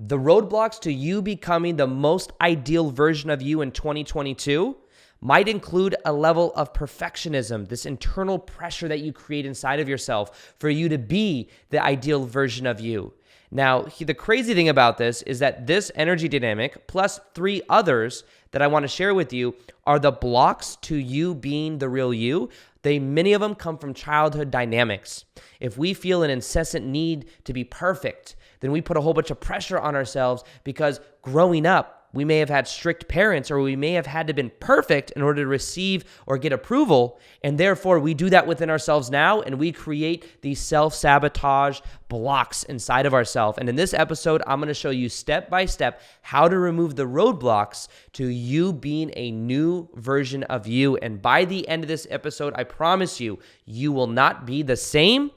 The roadblocks to you becoming the most ideal version of you in 2022 might include a level of perfectionism, this internal pressure that you create inside of yourself for you to be the ideal version of you. Now, the crazy thing about this is that this energy dynamic, plus 3 others that I want to share with you, are the blocks to you being the real you. Many of them come from childhood dynamics. If we feel an incessant need to be perfect, then we put a whole bunch of pressure on ourselves because growing up, we may have had strict parents, or we may have had to been perfect in order to receive or get approval. And therefore, we do that within ourselves now, and we create these self-sabotage blocks inside of ourselves. And in this episode, I'm going to show you step by step how to remove the roadblocks to you being a new version of you. And by the end of this episode, I promise you, you will not be the same.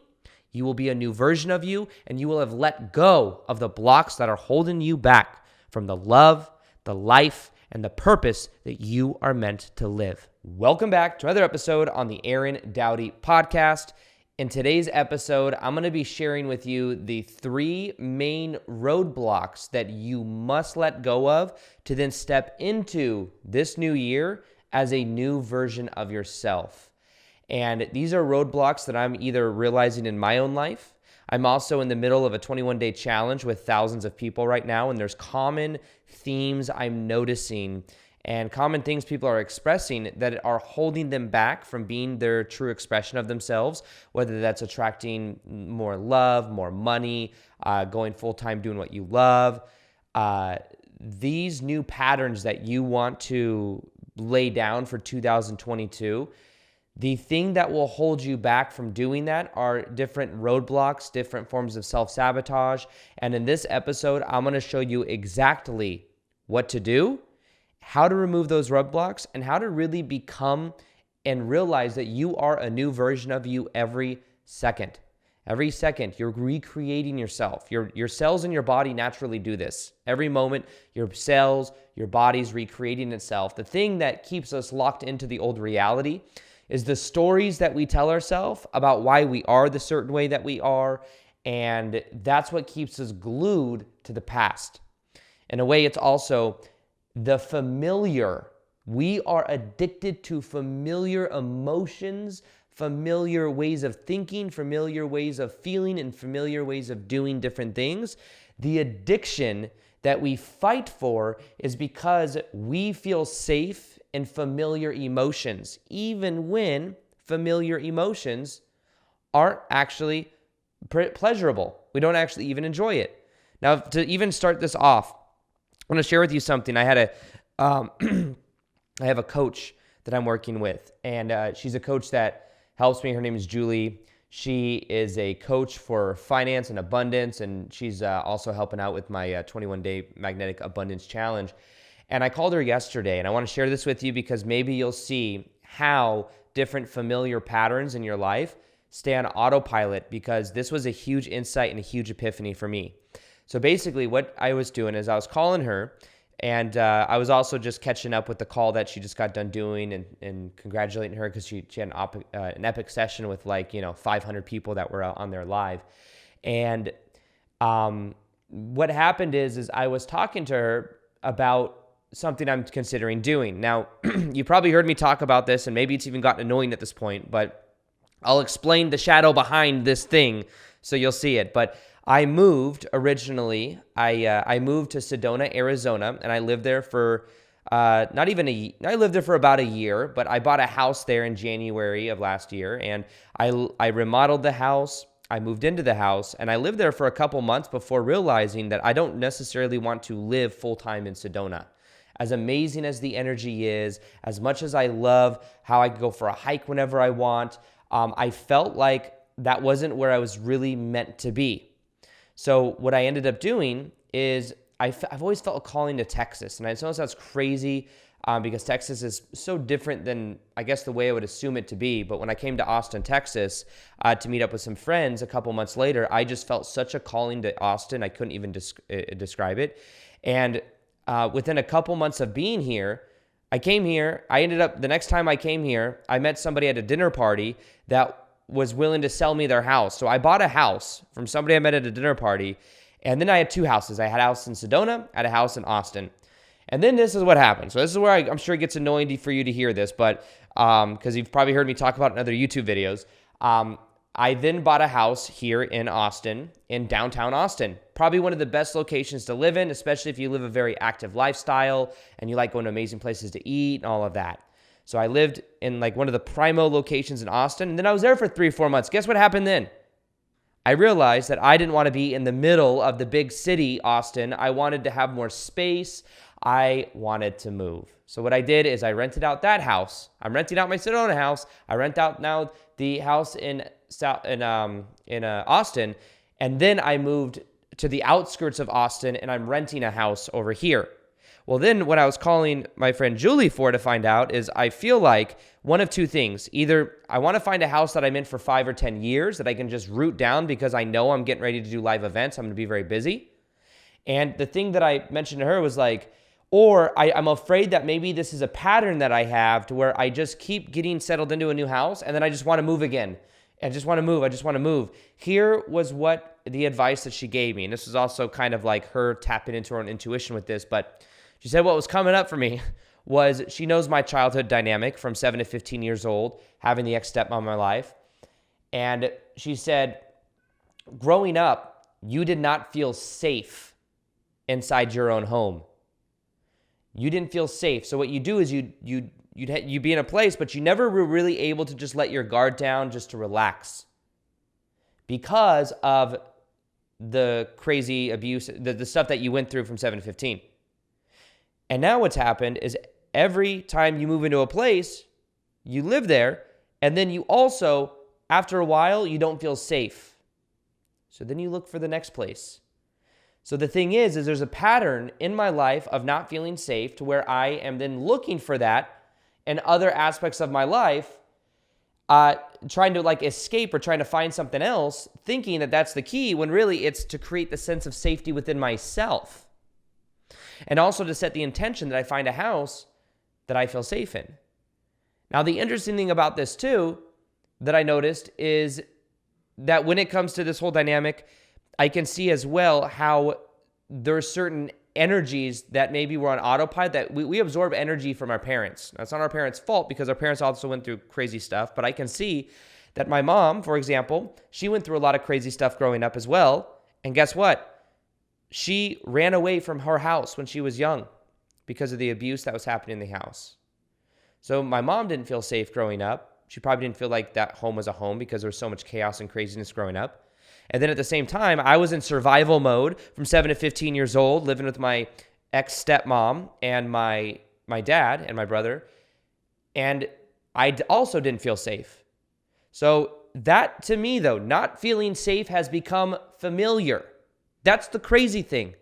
You will be a new version of you, and you will have let go of the blocks that are holding you back from the love, the life, and the purpose that you are meant to live. Welcome back to another episode on the Aaron Dowdy podcast. In today's episode, I'm going to be sharing with you the 3 main roadblocks that you must let go of to then step into this new year as a new version of yourself. And these are roadblocks that I'm either realizing in my own life. I'm also in the middle of a 21-day challenge with thousands of people right now, and there's common themes I'm noticing and common things people are expressing that are holding them back from being their true expression of themselves, whether that's attracting more love, more money, going full-time doing what you love. These new patterns that you want to lay down for 2022, the thing that will hold you back from doing that are different roadblocks, different forms of self-sabotage. And in this episode, I'm going to show you exactly what to do, how to remove those roadblocks, and how to really become and realize that you are a new version of you every second. Every second, you're recreating yourself. Your cells in your body naturally do this. Every moment, your cells, your body's recreating itself. The thing that keeps us locked into the old reality is the stories that we tell ourselves about why we are the certain way that we are, and that's what keeps us glued to the past. In a way, it's also the familiar. We are addicted to familiar emotions, familiar ways of thinking, familiar ways of feeling, and familiar ways of doing different things. The addiction that we fight for is because we feel safe in familiar emotions, even when familiar emotions aren't actually pleasurable. We don't actually even enjoy it. Now, to even start this off, I want to share with you something. I have a coach that I'm working with, and she's a coach that helps me. Her name is Julie. She is a coach for finance and abundance, and she's also helping out with my 21-day magnetic abundance challenge. And I called her yesterday, and I want to share this with you because maybe you'll see how different familiar patterns in your life stay on autopilot, because this was a huge insight and a huge epiphany for me. So basically what I was doing is I was calling her, and I was also just catching up with the call that she just got done doing and congratulating her because she had an epic session with 500 people that were on there live. And what happened is I was talking to her about something I'm considering doing. Now, you probably heard me talk about this, and maybe it's even gotten annoying at this point, but I'll explain the shadow behind this thing so you'll see it. But I moved originally. I moved to Sedona, Arizona, and I lived there for I lived there for about a year, but I bought a house there in January of last year, and I remodeled the house. I moved into the house, and I lived there for a couple months before realizing that I don't necessarily want to live full-time in Sedona. As amazing as the energy is, as much as I love how I could go for a hike whenever I want, I felt like that wasn't where I was really meant to be. So what I ended up doing is I've always felt a calling to Texas. And I know it sounds crazy because Texas is so different than, I guess, the way I would assume it to be. But when I came to Austin, Texas, to meet up with some friends a couple months later, I just felt such a calling to Austin. I couldn't even describe it. And within a couple months of being here, I came here. The next time I came here, I met somebody at a dinner party that was willing to sell me their house. So I bought a house from somebody I met at a dinner party, And then I had two houses. I had a house in Sedona, I had a house in Austin. And then this is what happened. So this is where I'm sure it gets annoying for you to hear this, but because you've probably heard me talk about it in other YouTube videos. I then bought a house here in Austin, in downtown Austin. Probably one of the best locations to live in, especially if you live a very active lifestyle and you like going to amazing places to eat and all of that. So I lived in like one of the primo locations in Austin, and then I was there for 3 or 4 months. Guess what happened then? I realized that I didn't want to be in the middle of the big city, Austin. I wanted to have more space. I wanted to move. So what I did is I rented out that house. I'm renting out my Sedona house. I rent out now the house in Austin, and then I moved to the outskirts of Austin, and I'm renting a house over here. Well, then what I was calling my friend Julie for to find out is I feel like one of two things. Either I want to find a house that I'm in for 5 or 10 years that I can just root down because I know I'm getting ready to do live events. I'm going to be very busy. And the thing that I mentioned to her was like, or I'm afraid that maybe this is a pattern that I have to where I just keep getting settled into a new house and then I just want to move again. I just want to move. Here was what the advice that she gave me. And this was also kind of like her tapping into her own intuition with this. But she said what was coming up for me was she knows my childhood dynamic from 7 to 15 years old, having the ex-stepmom in my life. And she said, growing up, you did not feel safe inside your own home. You didn't feel safe. So what you do is you'd be in a place, but you never were really able to just let your guard down, just to relax because of the crazy abuse, the stuff that you went through from 7 to 15. And now what's happened is every time you move into a place, you live there, and then you also, after a while, you don't feel safe. So then you look for the next place. So the thing is there's a pattern in my life of not feeling safe to where I am then looking for that in other aspects of my life, trying to like escape or trying to find something else, thinking that that's the key, when really it's to create the sense of safety within myself. And also to set the intention that I find a house that I feel safe in. Now, the interesting thing about this too, that I noticed is that when it comes to this whole dynamic, I can see as well how there are certain energies that maybe were on autopilot, that we absorb energy from our parents. That's not our parents' fault because our parents also went through crazy stuff, but I can see that my mom, for example, she went through a lot of crazy stuff growing up as well. And guess what? She ran away from her house when she was young because of the abuse that was happening in the house. So my mom didn't feel safe growing up. She probably didn't feel like that home was a home because there was so much chaos and craziness growing up. And then at the same time, I was in survival mode from 7 to 15 years old, living with my ex-stepmom and my dad and my brother. And I also didn't feel safe. So that, to me, though, not feeling safe has become familiar. That's the crazy thing.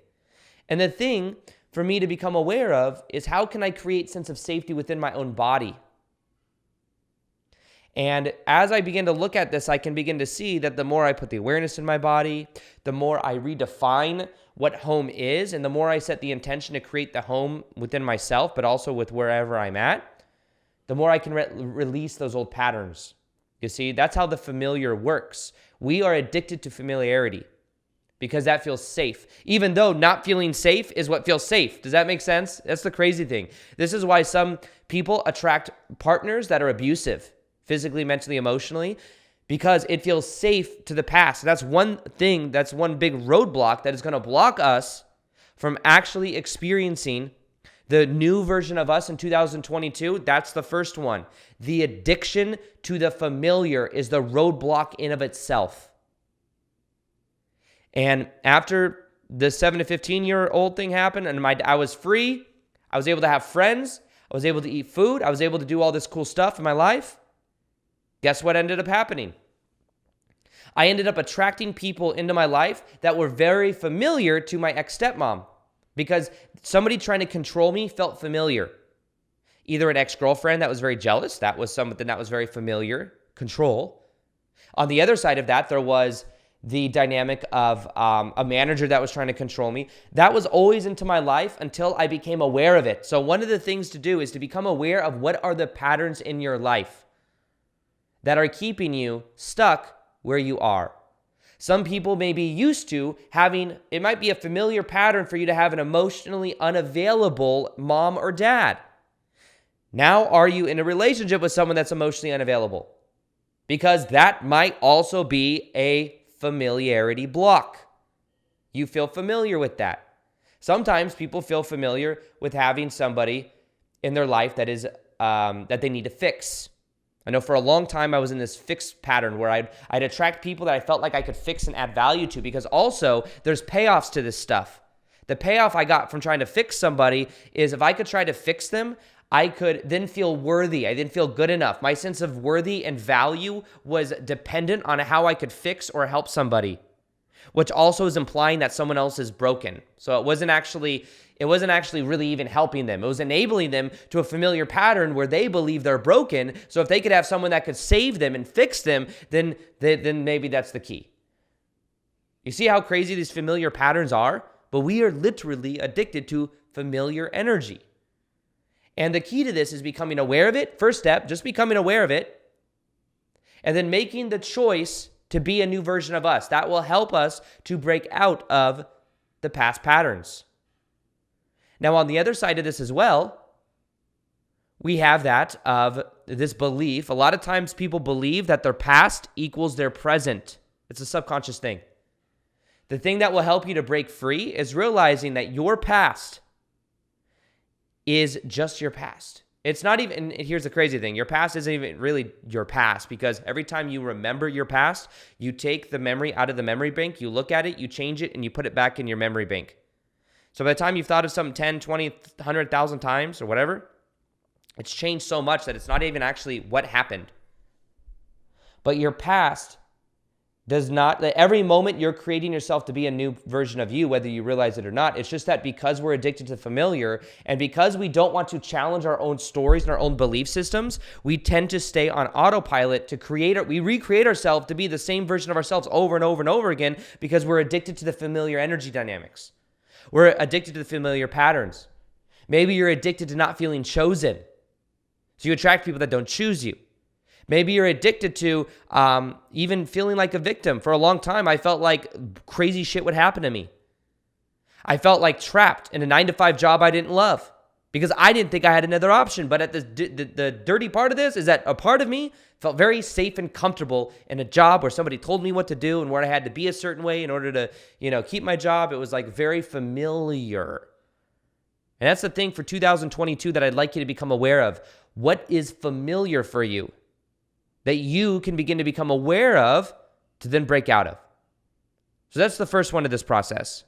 And the thing for me to become aware of is how can I create sense of safety within my own body? And as I begin to look at this, I can begin to see that the more I put the awareness in my body, the more I redefine what home is, and the more I set the intention to create the home within myself, but also with wherever I'm at, the more I can release those old patterns. You see, that's how the familiar works. We are addicted to familiarity because that feels safe, even though not feeling safe is what feels safe. Does that make sense? That's the crazy thing. This is why some people attract partners that are abusive, physically, mentally, emotionally, because it feels safe to the past. That's one thing, that's one big roadblock that is going to block us from actually experiencing the new version of us in 2022. That's the first one. The addiction to the familiar is the roadblock in of itself. And after the 7 to 15-year-old thing happened and I was free, I was able to have friends, I was able to eat food, I was able to do all this cool stuff in my life. Guess what ended up happening? I ended up attracting people into my life that were very familiar to my ex-stepmom because somebody trying to control me felt familiar. Either an ex-girlfriend that was very jealous, that was something that was very familiar, control. On the other side of that, there was the dynamic of a manager that was trying to control me. That was always into my life until I became aware of it. So one of the things to do is to become aware of what are the patterns in your life that are keeping you stuck where you are. Some people may be used to having, it might be a familiar pattern for you to have an emotionally unavailable mom or dad. Now, are you in a relationship with someone that's emotionally unavailable? Because that might also be a familiarity block. You feel familiar with that. Sometimes people feel familiar with having somebody in their life that is that they need to fix. I know for a long time I was in this fixed pattern where I'd attract people that I felt like I could fix and add value to, because also there's payoffs to this stuff. The payoff I got from trying to fix somebody is if I could try to fix them, I could then feel worthy. I didn't feel good enough. My sense of worthy and value was dependent on how I could fix or help somebody, which also is implying that someone else is broken. So it wasn't actually really even helping them. It was enabling them to a familiar pattern where they believe they're broken. So if they could have someone that could save them and fix them, then maybe that's the key. You see how crazy these familiar patterns are? But we are literally addicted to familiar energy. And the key to this is becoming aware of it. First step, just becoming aware of it. And then making the choice to be a new version of us. That will help us to break out of the past patterns. Now, on the other side of this as well, we have that of this belief. A lot of times people believe that their past equals their present. It's a subconscious thing. The thing that will help you to break free is realizing that your past is just your past. It's not even, and here's the crazy thing, your past isn't even really your past, because every time you remember your past, you take the memory out of the memory bank, you look at it, you change it, and you put it back in your memory bank. So by the time you've thought of something 10, 20, 100,000 times or whatever, it's changed so much that it's not even actually what happened. But your past does not, every moment you're creating yourself to be a new version of you, whether you realize it or not. It's just that because we're addicted to familiar, and because we don't want to challenge our own stories and our own belief systems, we tend to stay on autopilot to we recreate ourselves to be the same version of ourselves over and over and over again, because we're addicted to the familiar energy dynamics. We're addicted to the familiar patterns. Maybe you're addicted to not feeling chosen, so you attract people that don't choose you. Maybe you're addicted to even feeling like a victim. For a long time, I felt like crazy shit would happen to me. I felt like trapped in a 9-to-5 job I didn't love because I didn't think I had another option. But at the dirty part of this is that a part of me felt very safe and comfortable in a job where somebody told me what to do and where I had to be a certain way in order to, keep my job. It was like very familiar. And that's the thing for 2022 that I'd like you to become aware of. What is familiar for you that you can begin to become aware of to then break out of? So that's the first one of this process.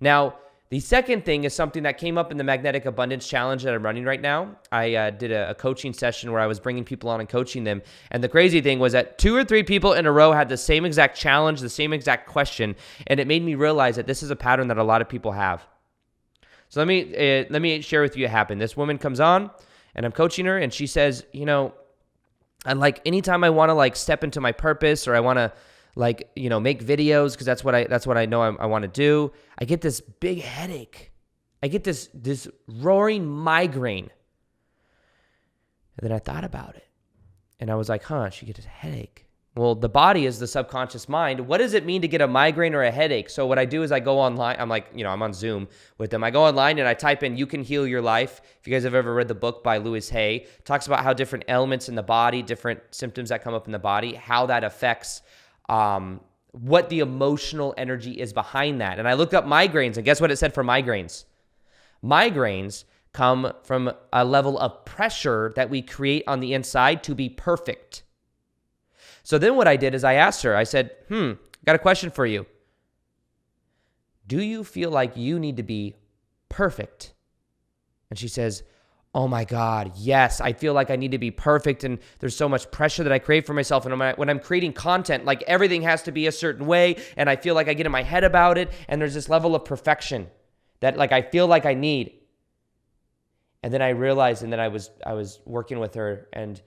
Now, the second thing is something that came up in the Magnetic Abundance Challenge that I'm running right now. I did a coaching session where I was bringing people on and coaching them. And the crazy thing was that 2 or 3 people in a row had the same exact challenge, the same exact question. And it made me realize that this is a pattern that a lot of people have. So let me share with you what happened. This woman comes on and I'm coaching her and she says, and like anytime I want to step into my purpose, or I want to make videos, because that's what I know I want to do, I get this big headache. I get this roaring migraine. And then I thought about it and I was like, she gets a headache. Well, the body is the subconscious mind. What does it mean to get a migraine or a headache? So what I do is I go online. I'm like, I'm on Zoom with them. I go online and I type in, "You Can Heal Your Life." If you guys have ever read the book by Louis Hay, it talks about how different elements in the body, different symptoms that come up in the body, how that affects what the emotional energy is behind that. And I looked up migraines, and guess what it said for migraines? Migraines come from a level of pressure that we create on the inside to be perfect. So then what I did is I asked her, I said, got a question for you. Do you feel like you need to be perfect? And she says, oh my God, yes, I feel like I need to be perfect, and there's so much pressure that I create for myself. And when I'm creating content, like everything has to be a certain way, and I feel like I get in my head about it, and there's this level of perfection that I feel like I need. And then I realized, and then I was working with her, and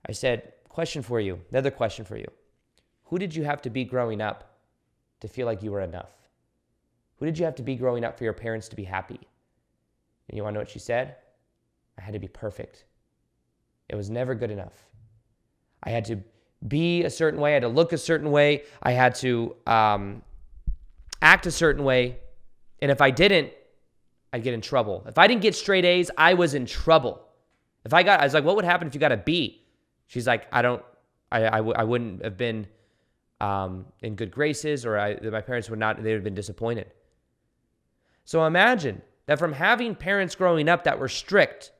I said, another question for you. Who did you have to be growing up to feel like you were enough? Who did you have to be growing up for your parents to be happy? And you want to know what she said? I had to be perfect. It was never good enough. I had to be a certain way. I had to look a certain way. I had to act a certain way. And if I didn't, I'd get in trouble. If I didn't get straight A's, I was in trouble. I was like, what would happen if you got a B? She's like, I wouldn't have been in good graces, or my parents they would have been disappointed. So imagine that from having parents growing up that were strict,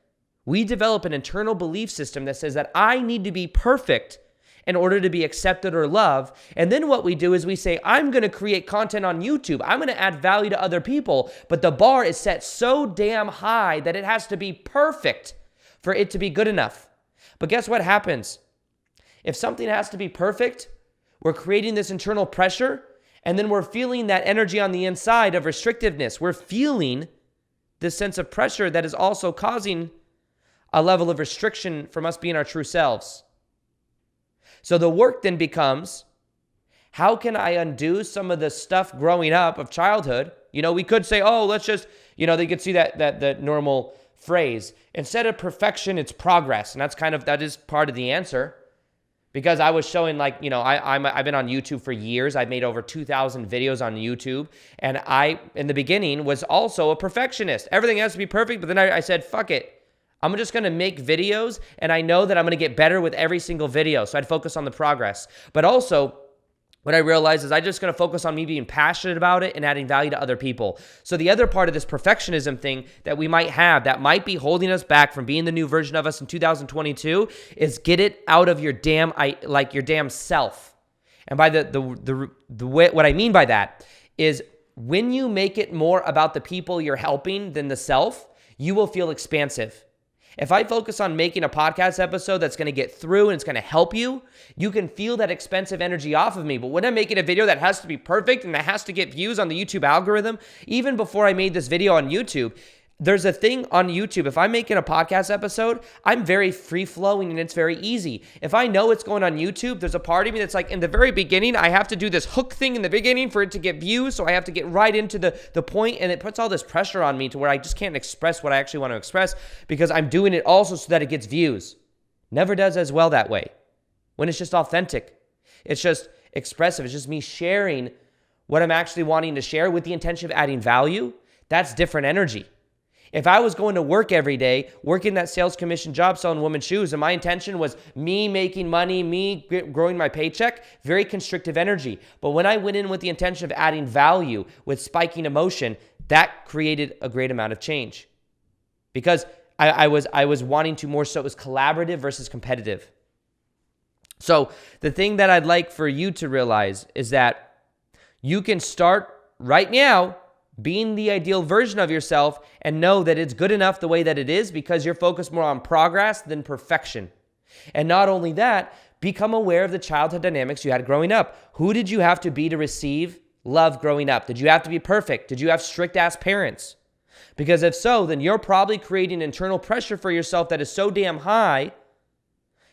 we develop an internal belief system that says that I need to be perfect in order to be accepted or loved. And then what we do is we say, I'm going to create content on YouTube. I'm going to add value to other people. But the bar is set so damn high that it has to be perfect for it to be good enough. But guess what happens? If something has to be perfect, we're creating this internal pressure, and then we're feeling that energy on the inside of restrictiveness. We're feeling this sense of pressure that is also causing a level of restriction from us being our true selves. So the work then becomes, how can I undo some of the stuff growing up of childhood? We could say, let's just, they could see that normal phrase. Instead of perfection, it's progress. And that is part of the answer. Because I was showing I've been on YouTube for years. I've made over 2,000 videos on YouTube. And I, in the beginning, was also a perfectionist. Everything has to be perfect. But then I said, fuck it. I'm just going to make videos. And I know that I'm going to get better with every single video. So I'd focus on the progress. But also, what I realized is I'm just going to focus on me being passionate about it and adding value to other people. So the other part of this perfectionism thing that we might have that might be holding us back from being the new version of us in 2022 is get it out of your damn self. And by the way, what I mean by that is when you make it more about the people you're helping than the self, you will feel expansive. If I focus on making a podcast episode that's going to get through and it's going to help you, you can feel that expensive energy off of me. But when I'm making a video that has to be perfect and that has to get views on the YouTube algorithm, even before I made this video on YouTube, there's a thing on YouTube. If I'm making a podcast episode, I'm very free-flowing and it's very easy. If I know it's going on YouTube, there's a part of me that's like, in the very beginning, I have to do this hook thing in the beginning for it to get views, so I have to get right into the point, and it puts all this pressure on me to where I just can't express what I actually want to express because I'm doing it also so that it gets views. Never does as well that way. When it's just authentic. It's just expressive. It's just me sharing what I'm actually wanting to share with the intention of adding value. That's different energy. If I was going to work every day, working that sales commission job selling women's shoes, and my intention was me making money, me growing my paycheck, very constrictive energy. But when I went in with the intention of adding value with spiking emotion, that created a great amount of change. Because I was wanting to more so it was collaborative versus competitive. So the thing that I'd like for you to realize is that you can start right now being the ideal version of yourself and know that it's good enough the way that it is because you're focused more on progress than perfection. And not only that, become aware of the childhood dynamics you had growing up. Who did you have to be to receive love growing up? Did you have to be perfect? Did you have strict-ass parents? Because if so, then you're probably creating internal pressure for yourself that is so damn high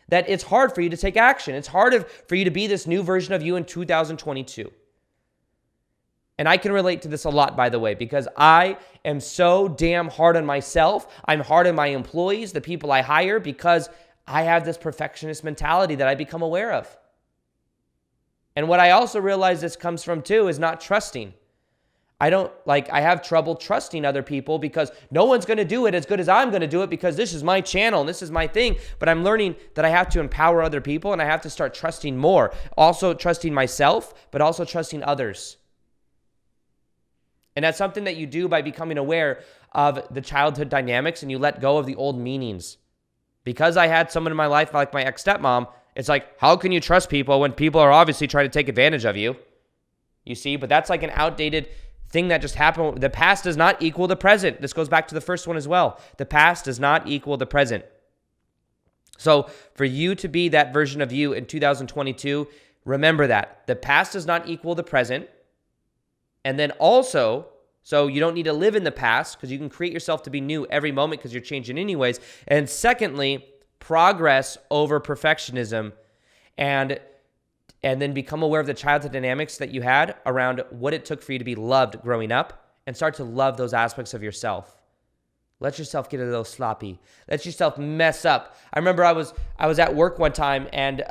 that it's hard for you to take action. It's hard for you to be this new version of you in 2022. And I can relate to this a lot, by the way, because I am so damn hard on myself. I'm hard on my employees, the people I hire, because I have this perfectionist mentality that I become aware of. And what I also realize this comes from too is not trusting. I have trouble trusting other people because no one's going to do it as good as I'm going to do it because this is my channel and this is my thing. But I'm learning that I have to empower other people and I have to start trusting more. Also trusting myself, but also trusting others. And that's something that you do by becoming aware of the childhood dynamics and you let go of the old meanings. Because I had someone in my life like my ex-stepmom, it's like, how can you trust people when people are obviously trying to take advantage of you? You see, but that's like an outdated thing that just happened. The past does not equal the present. This goes back to the first one as well. The past does not equal the present. So for you to be that version of you in 2022, remember that. The past does not equal the present. And then also, so you don't need to live in the past because you can create yourself to be new every moment because you're changing anyways. And secondly, progress over perfectionism and then become aware of the childhood dynamics that you had around what it took for you to be loved growing up and start to love those aspects of yourself. Let yourself get a little sloppy. Let yourself mess up. I remember I was at work one time, and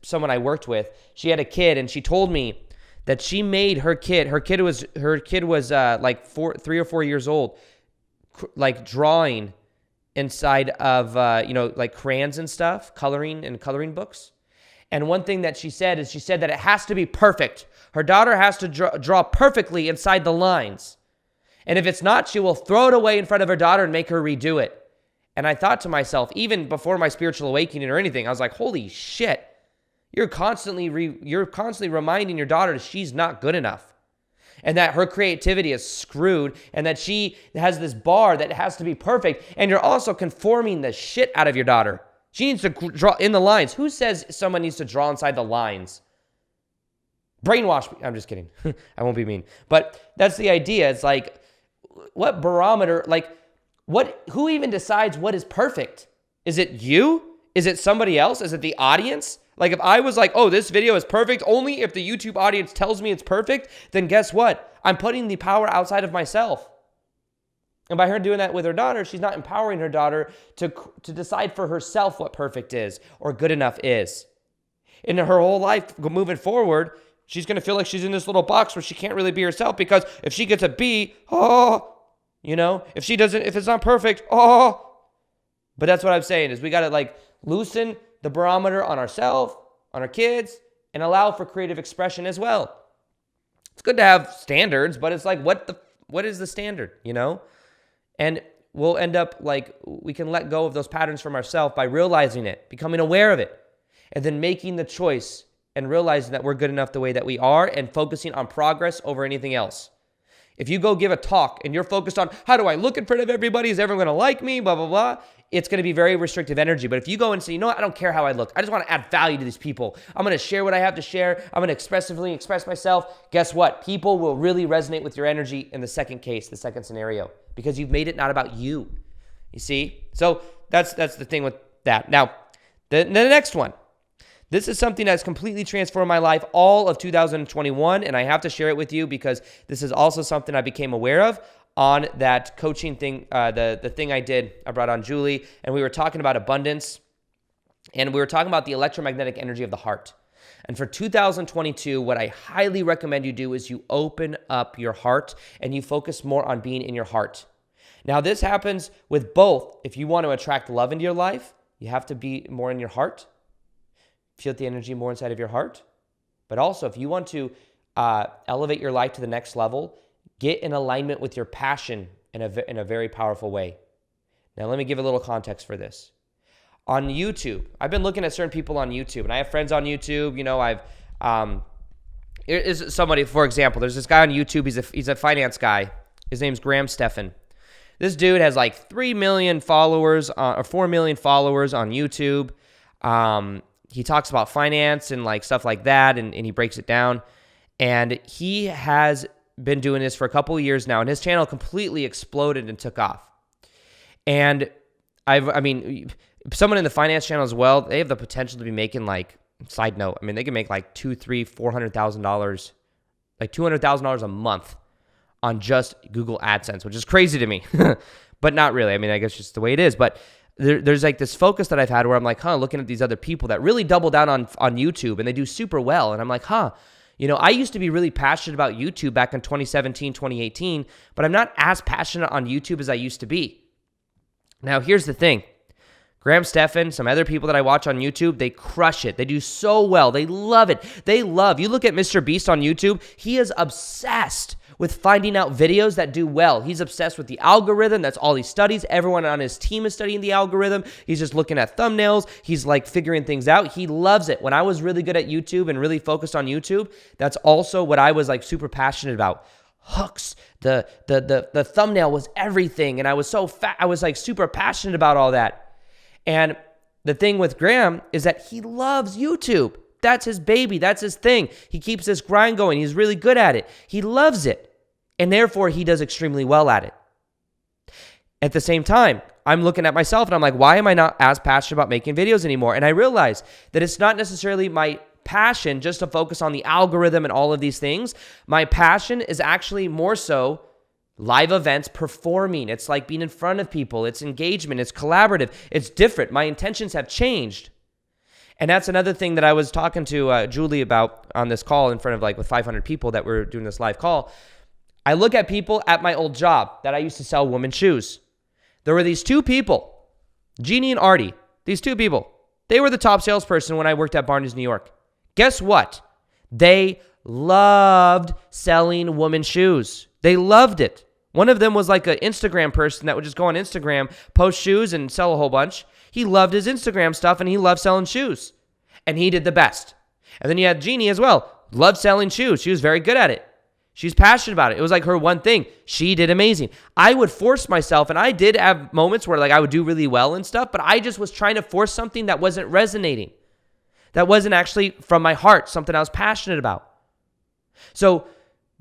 someone I worked with, she had a kid, and she told me that she made her kid was like 3 or 4 years old, like drawing inside of like crayons and stuff, coloring books. And one thing that she said that it has to be perfect. Her daughter has to draw perfectly inside the lines. And if it's not, she will throw it away in front of her daughter and make her redo it. And I thought to myself, even before my spiritual awakening or anything, I was like, holy shit. You're constantly reminding your daughter that she's not good enough, and that her creativity is screwed, and that she has this bar that has to be perfect. And you're also conforming the shit out of your daughter. She needs to draw in the lines. Who says someone needs to draw inside the lines? Brainwash me. I'm just kidding. I won't be mean. But that's the idea. It's like, what barometer, who even decides what is perfect? Is it you? Is it somebody else? Is it the audience? Like, if I was like, oh, this video is perfect only if the YouTube audience tells me it's perfect, then guess what? I'm putting the power outside of myself. And by her doing that with her daughter, she's not empowering her daughter to decide for herself what perfect is or good enough is. In her whole life moving forward, she's going to feel like she's in this little box where she can't really be herself, because if she gets a B, if it's not perfect, But that's what I'm saying is we got to loosen the barometer on ourselves, on our kids, and allow for creative expression as well. It's good to have standards, but it's like, what is the standard, And we'll end up we can let go of those patterns from ourselves by realizing it, becoming aware of it, and then making the choice and realizing that we're good enough the way that we are, and focusing on progress over anything else. If you go give a talk and you're focused on, how do I look in front of everybody? Is everyone going to like me? Blah, blah, blah. It's going to be very restrictive energy. But if you go and say, you know what? I don't care how I look. I just want to add value to these people. I'm going to share what I have to share. I'm going to expressively express myself. Guess what? People will really resonate with your energy in the second scenario, because you've made it not about you. You see? So that's the thing with that. Now, the next one. This is something that's completely transformed my life all of 2021, and I have to share it with you because this is also something I became aware of on that coaching thing, the thing I brought on Julie, and we were talking about abundance, and we were talking about the electromagnetic energy of the heart. And for 2022, what I highly recommend you do is you open up your heart and you focus more on being in your heart. Now, this happens with both. If you want to attract love into your life, you have to be more in your heart. Feel the energy more inside of your heart. But also, if you want to elevate your life to the next level, get in alignment with your passion in a very powerful way. Now, let me give a little context for this. On YouTube, I've been looking at certain people on YouTube, and I have friends on YouTube. Is somebody, for example, there's this guy on YouTube. He's a finance guy. His name's Graham Stephan. This dude has 3 million followers or 4 million followers on YouTube. He talks about finance and stuff like that, and he breaks it down. And he has been doing this for a couple of years now, and his channel completely exploded and took off. And someone in the finance channel as well, they have the potential to be making side note, they can make $200,000, $300,000, $400,000, $200,000 a month on just Google AdSense, which is crazy to me, but not really. I guess just the way it is. But there's this focus that I've had where I'm looking at these other people that really double down on YouTube, and they do super well. And I'm I used to be really passionate about YouTube back in 2017, 2018, but I'm not as passionate on YouTube as I used to be. Now, here's the thing. Graham Stephan, some other people that I watch on YouTube, they crush it. They do so well. They love it. You look at Mr. Beast on YouTube, he is obsessed with finding out videos that do well. He's obsessed with the algorithm. That's all he studies. Everyone on his team is studying the algorithm. He's just looking at thumbnails. He's figuring things out. He loves it. When I was really good at YouTube and really focused on YouTube, that's also what I was super passionate about. Hooks. The thumbnail was everything. And I was I was super passionate about all that. And the thing with Graham is that he loves YouTube. That's his baby. That's his thing. He keeps this grind going. He's really good at it. He loves it. And therefore, he does extremely well at it. At the same time, I'm looking at myself and I'm like, why am I not as passionate about making videos anymore? And I realize that it's not necessarily my passion just to focus on the algorithm and all of these things. My passion is actually more so Live events, performing. It's like being in front of people. It's engagement. It's collaborative. It's different. My intentions have changed. And that's another thing that I was talking to Julie about on this call in front of with 500 people that were doing this live call. I look at people at my old job that I used to sell women's shoes. There were these two people, Jeannie and Artie. These two people. They were the top salesperson when I worked at Barnes, New York. Guess what? They loved selling women's shoes. They loved it. One of them was like an Instagram person that would just go on Instagram, post shoes, and sell a whole bunch. He loved his Instagram stuff, and he loved selling shoes. And he did the best. And then you had Jeannie as well. Loved selling shoes. She was very good at it. She's passionate about it. It was like her one thing. She did amazing. I would force myself, and I did have moments where I would do really well and stuff, but I just was trying to force something that wasn't resonating. That wasn't actually from my heart, something I was passionate about. So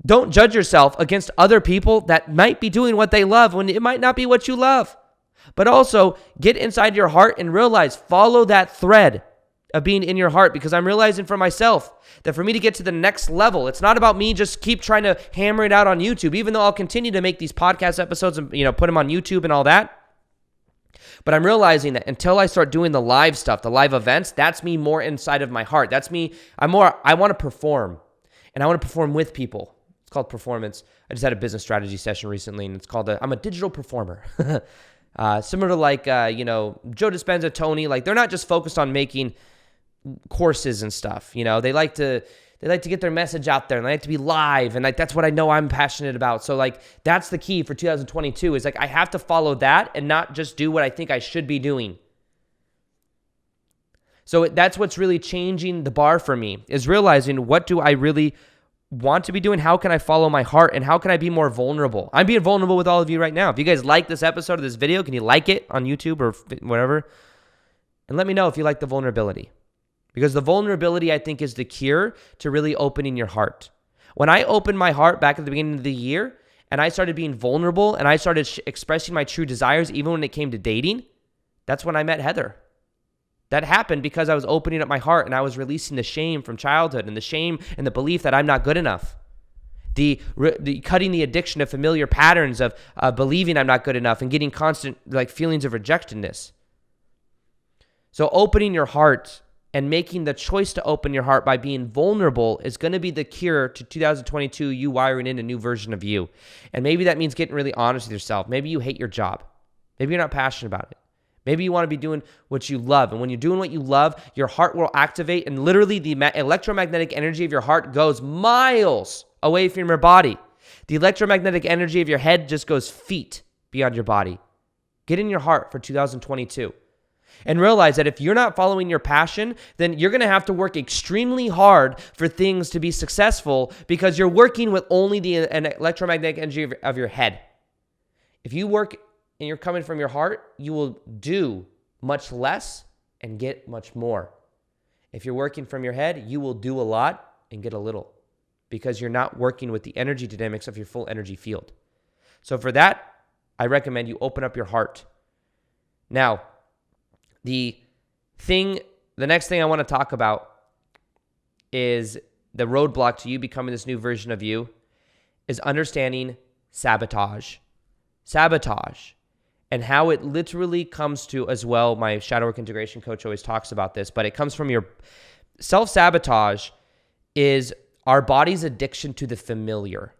don't judge yourself against other people that might be doing what they love when it might not be what you love. But also get inside your heart and realize, follow that thread of being in your heart, because I'm realizing for myself that for me to get to the next level, it's not about me just keep trying to hammer it out on YouTube, even though I'll continue to make these podcast episodes and put them on YouTube and all that. But I'm realizing that until I start doing the live stuff, the live events, that's me more inside of my heart. That's me. I want to perform, and I want to perform with people. It's called performance. I just had a business strategy session recently, and it's called I'm a digital performer. Similar to Joe Dispenza, Tony, they're not just focused on making courses and stuff. They like to get their message out there, and they like to be live, and that's what I know I'm passionate about. So that's the key for 2022 is I have to follow that and not just do what I think I should be doing. So that's what's really changing the bar for me, is realizing, what do I really want to be doing? How can I follow my heart, and how can I be more vulnerable? I'm being vulnerable with all of you right now. If you guys like this episode of this video, can you like it on YouTube or whatever? And let me know if you like the vulnerability. Because the vulnerability, I think, is the cure to really opening your heart. When I opened my heart back at the beginning of the year, and I started being vulnerable, and I started expressing my true desires, even when it came to dating, that's when I met Heather. That happened because I was opening up my heart, and I was releasing the shame from childhood, and the shame and the belief that I'm not good enough. The cutting the addiction of familiar patterns of believing I'm not good enough and getting constant feelings of rejectedness. So opening your heart and making the choice to open your heart by being vulnerable is going to be the cure to 2022, you wiring in a new version of you. And maybe that means getting really honest with yourself. Maybe you hate your job. Maybe you're not passionate about it. Maybe you want to be doing what you love. And when you're doing what you love, your heart will activate, and literally the electromagnetic energy of your heart goes miles away from your body. The electromagnetic energy of your head just goes feet beyond your body. Get in your heart for 2022. And realize that if you're not following your passion, then you're going to have to work extremely hard for things to be successful, because you're working with only the electromagnetic energy of your head. If you work and you're coming from your heart, you will do much less and get much more. If you're working from your head, you will do a lot and get a little, because you're not working with the energy dynamics of your full energy field. So for that, I recommend you open up your heart. Now, the next thing I want to talk about is the roadblock to you becoming this new version of you is understanding sabotage. Sabotage. And how it literally comes to, as well, my shadow work integration coach always talks about this, but it comes from your self-sabotage is our body's addiction to the familiar.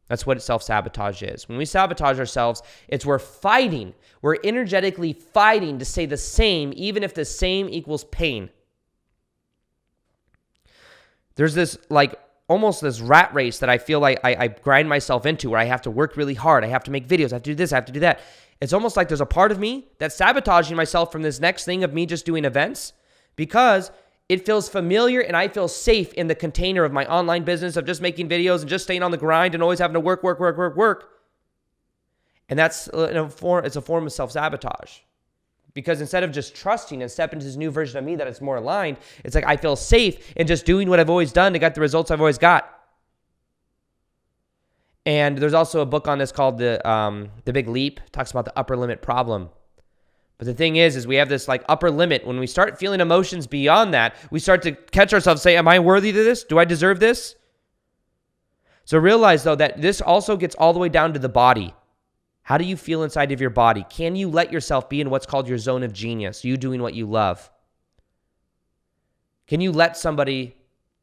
That's what self-sabotage is. When we sabotage ourselves, we're energetically fighting to stay the same, even if the same equals pain. There's this almost this rat race that I feel like I grind myself into, where I have to work really hard. I have to make videos. I have to do this. I have to do that. It's almost like there's a part of me that's sabotaging myself from this next thing of me just doing events, because it feels familiar and I feel safe in the container of my online business of just making videos and just staying on the grind and always having to work. And that's it's a form of self-sabotage. Because instead of just trusting and stepping into this new version of me that is more aligned, it's I feel safe in just doing what I've always done to get the results I've always got. And there's also a book on this called The Big Leap. It talks about the upper limit problem. But the thing is we have this upper limit. When we start feeling emotions beyond that, we start to catch ourselves say, am I worthy of this? Do I deserve this? So realize, though, that this also gets all the way down to the body. How do you feel inside of your body? Can you let yourself be in what's called your zone of genius, you doing what you love? Can you let somebody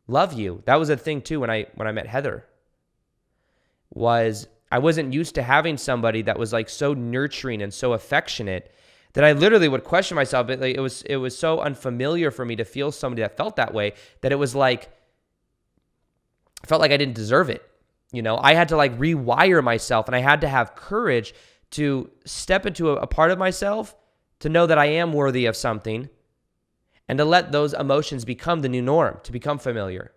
love you? That was a thing, too, when I met Heather, was I wasn't used to having somebody that was like so nurturing and so affectionate that I literally would question myself. It was so unfamiliar for me to feel somebody that felt that way, that it was like, I felt like I didn't deserve it. You know, I had to like rewire myself, and I had to have courage to step into a part of myself to know that I am worthy of something, and to let those emotions become the new norm, to become familiar.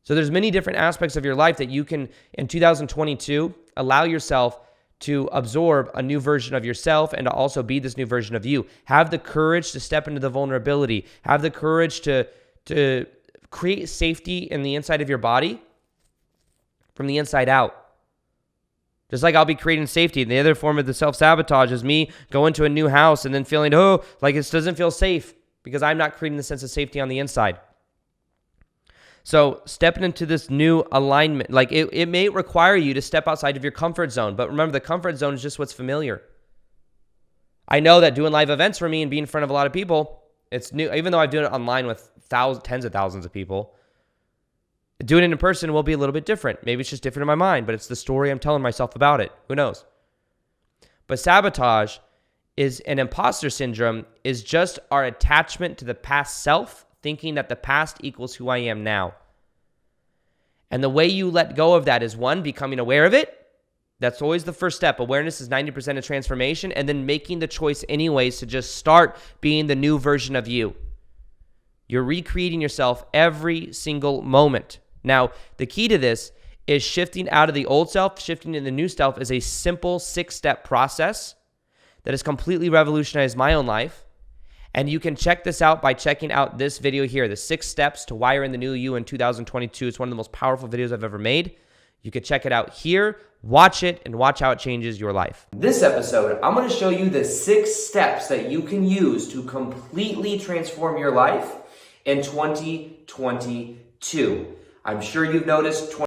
So there's many different aspects of your life that you can, in 2022, allow yourself to absorb a new version of yourself and to also be this new version of you. Have the courage to step into the vulnerability. Have the courage to create safety in the inside of your body from the inside out. Just like I'll be creating safety. The other form of the self-sabotage is me going to a new house and then feeling, like this doesn't feel safe because I'm not creating the sense of safety on the inside. So stepping into this new alignment, like it may require you to step outside of your comfort zone, but remember, the comfort zone is just what's familiar. I know that doing live events for me and being in front of a lot of people, it's new. Even though I've done it online with tens of thousands of people, doing it in person will be a little bit different. Maybe it's just different in my mind, but it's the story I'm telling myself about it. Who knows? But sabotage is an imposter syndrome, is just our attachment to the past self, thinking that the past equals who I am now. And the way you let go of that is, one, becoming aware of it. That's always the first step. Awareness is 90% of transformation, and then making the choice anyways to just start being the new version of you. You're recreating yourself every single moment. Now, the key to this is shifting out of the old self, shifting into the new self is a simple 6-step process that has completely revolutionized my own life. And you can check this out by checking out this video here, the 6 steps to wire in the new you in 2022. It's one of the most powerful videos I've ever made. You can check it out here, watch it, and watch how it changes your life. This episode, I'm going to show you the 6 steps that you can use to completely transform your life in 2022. I'm sure you've noticed